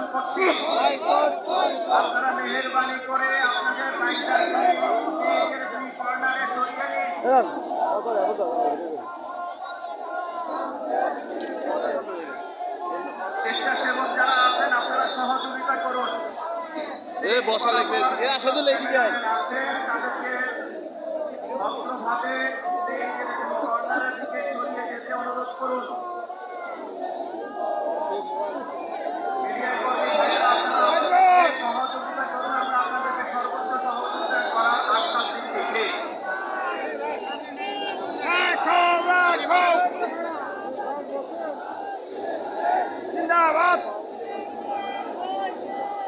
পরিদর্শন করছি। আপনারা মেহেরবানি করে আপনাদের দুই কর্নারে সরিয়ে নিন। স্বেচ্ছাসেবক যারা আছেন আপনারা সহযোগিতা করুন। বসা লাগবে আসলে লেগে যায় তাদেরকে ভদ্রভাবে কর্নারের দিকে সরিয়ে যেতে অনুরোধ করুন। সহযোগিতা করুন, আমরা আপনাদেরকে সর্বোচ্চ সহযোগিতা করার আশ্বাস দিচ্ছি। জিন্দাবাদ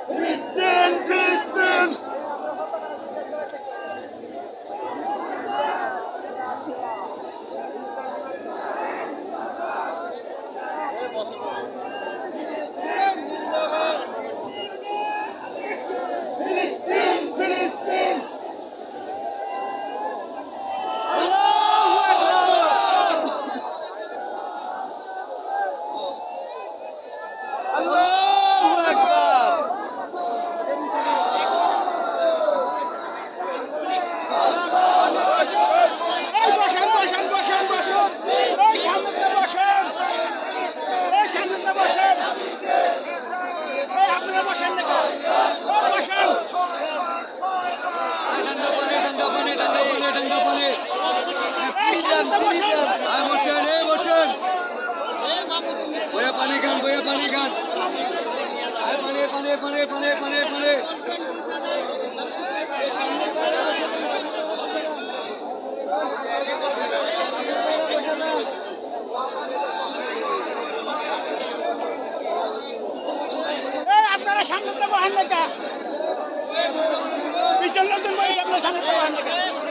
ফিলিস্তিন ফিলিস্তিন ফিলিস্তিন ফিলিস্তিন পানি গান পানি গান পানি আপনারা সামনে তো বহান না বিশাল লোকজন বই আপনার সামনে তো বহান না